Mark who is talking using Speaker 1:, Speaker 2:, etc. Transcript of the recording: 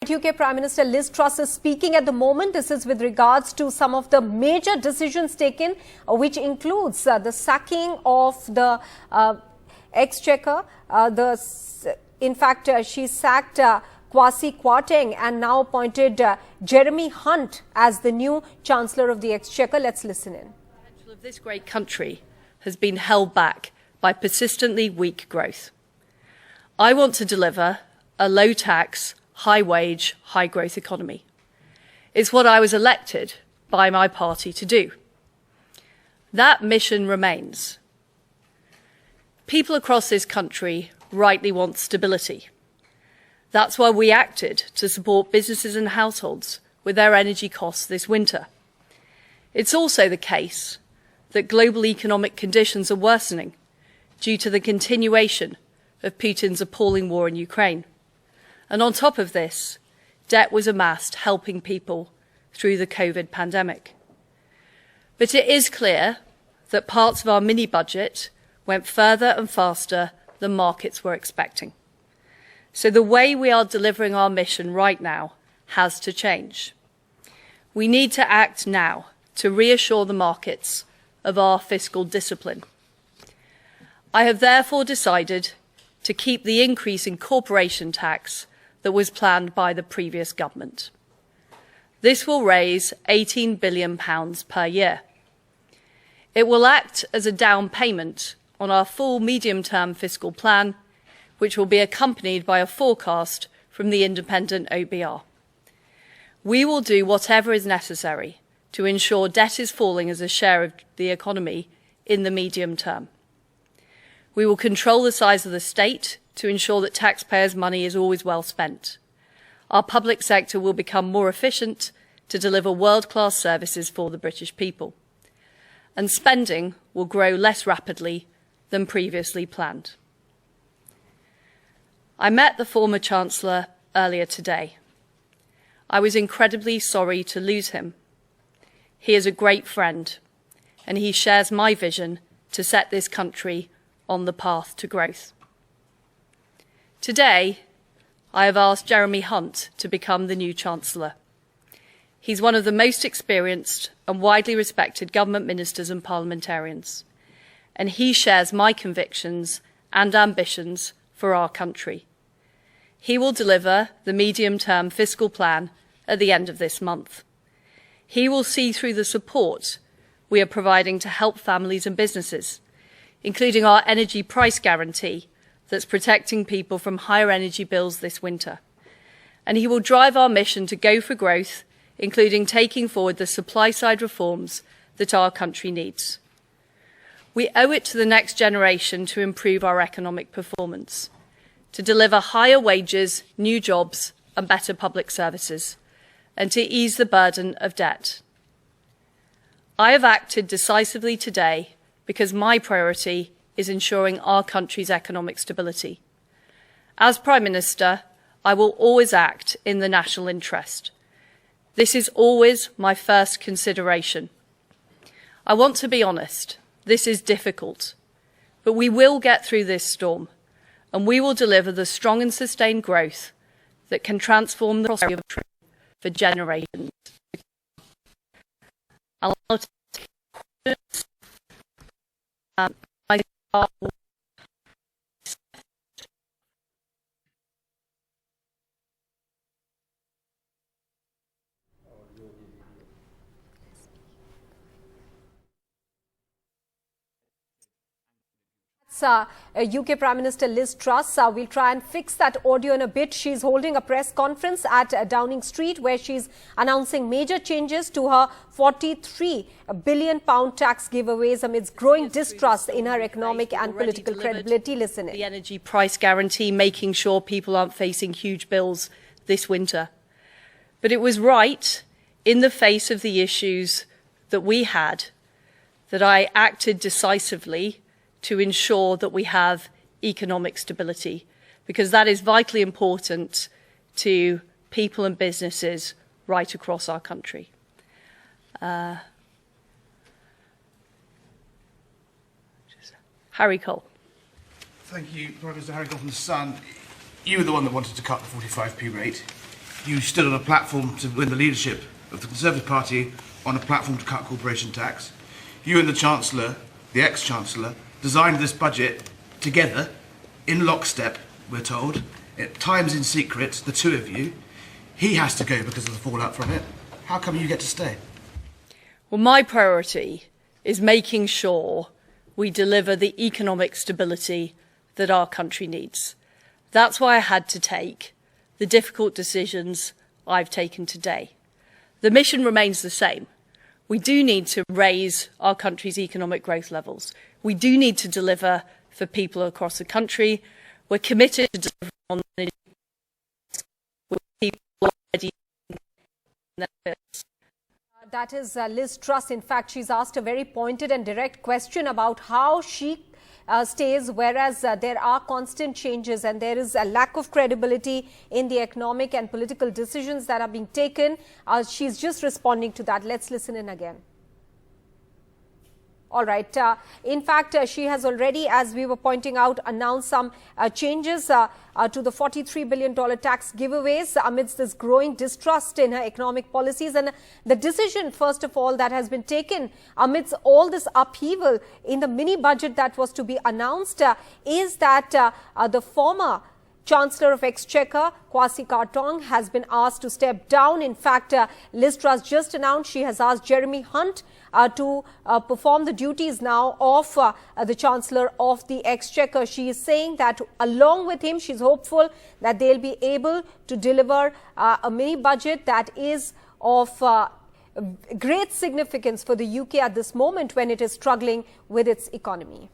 Speaker 1: right, UK Prime Minister Liz Truss is speaking at the moment. This is with regards to some of the major decisions taken, which includes the sacking of the Exchequer. In fact, she sacked Kwasi Kwarteng and now appointed Jeremy Hunt as the new Chancellor of the Exchequer. Let's listen in.
Speaker 2: The potential of this great country has been held back by persistently weak growth. I want to deliver a low-tax, high-wage, high-growth economy. It's what I was elected by my party to do. That mission remains. People across this country rightly want stability. That's why we acted to support businesses and households with their energy costs this winter. It's also the case that global economic conditions are worsening due to the continuation of Putin's appalling war in Ukraine. And on top of this, debt was amassed helping people through the COVID pandemic. But it is clear that parts of our mini-budget went further and faster than markets were expecting. So the way we are delivering our mission right now has to change. We need to act now to reassure the markets of our fiscal discipline. I have therefore decided to keep the increase in corporation tax that was planned by the previous government. This will raise £18 billion per year. It will act as a down payment on our full medium-term fiscal plan, which will be accompanied by a forecast from the independent OBR. We will do whatever is necessary to ensure debt is falling as a share of the economy in the medium term. We will control the size of the state to ensure that taxpayers' money is always well spent. Our public sector will become more efficient to deliver world-class services for the British people. And spending will grow less rapidly than previously planned. I met the former Chancellor earlier today. I was incredibly sorry to lose him. He is a great friend, and he shares my vision to set this country on the path to growth. Today, I have asked Jeremy Hunt to become the new Chancellor. He's one of the most experienced and widely respected government ministers and parliamentarians, and he shares my convictions and ambitions for our country. He will deliver the medium-term fiscal plan at the end of this month. He will see through the support we are providing to help families and businesses, including our energy price guarantee that's protecting people from higher energy bills this winter. And he will drive our mission to go for growth, including taking forward the supply-side reforms that our country needs. We owe it to the next generation to improve our economic performance, to deliver higher wages, new jobs and better public services, and to ease the burden of debt. I have acted decisively today because my priority is ensuring our country's economic stability. As Prime Minister, I will always act in the national interest. This is always my first consideration. I want to be honest, this is difficult, but we will get through this storm, and we will deliver the strong and sustained growth that can transform the prosperity of the country for generations. I'll now take questions.
Speaker 1: UK Prime Minister Liz Truss. We'll try and fix that audio in a bit. She's holding a press conference at Downing Street where she's announcing major changes to her £43 billion tax giveaways amidst growing distrust in her economic and political credibility. Listen in.
Speaker 2: The energy price guarantee, making sure people aren't facing huge bills this winter. But it was right, in the face of the issues that we had, that I acted decisively to ensure that we have economic stability, because that is vitally important to people and businesses right across our country. Harry Cole.
Speaker 3: Thank you, Prime Minister. Harry Cole from The Sun. You were the one that wanted to cut the 45p rate. you stood on a platform to win the leadership of the Conservative Party on a platform to cut corporation tax. You and the Chancellor, the ex-Chancellor, designed this budget together, in lockstep, we're told, at times in secret, the two of you. He has to go because of the fallout from it. How come you get to stay?
Speaker 2: Well, my priority is making sure we deliver the economic stability that our country needs. That's why I had to take the difficult decisions I've taken today. The mission remains the same. We do need to raise our country's economic growth levels. We do need to deliver for people across the country. We're committed to delivering on the with people already benefits.
Speaker 1: That is Liz Truss. In fact, she's asked a very pointed and direct question about how she stays, whereas there are constant changes and there is a lack of credibility in the economic and political decisions that are being taken. She's just responding to that. Let's listen in again. All right. In fact, she has already, as we were pointing out, announced some changes to the $43 billion tax giveaways amidst this growing distrust in her economic policies. And the decision, first of all, that has been taken amidst all this upheaval in the mini budget that was to be announced is that the former Chancellor of Exchequer, Kwasi Kwarteng, has been asked to step down. In fact, Liz Truss just announced she has asked Jeremy Hunt to perform the duties now of the Chancellor of the Exchequer. She is saying that along with him, she's hopeful that they'll be able to deliver a mini budget that is of great significance for the UK at this moment when it is struggling with its economy.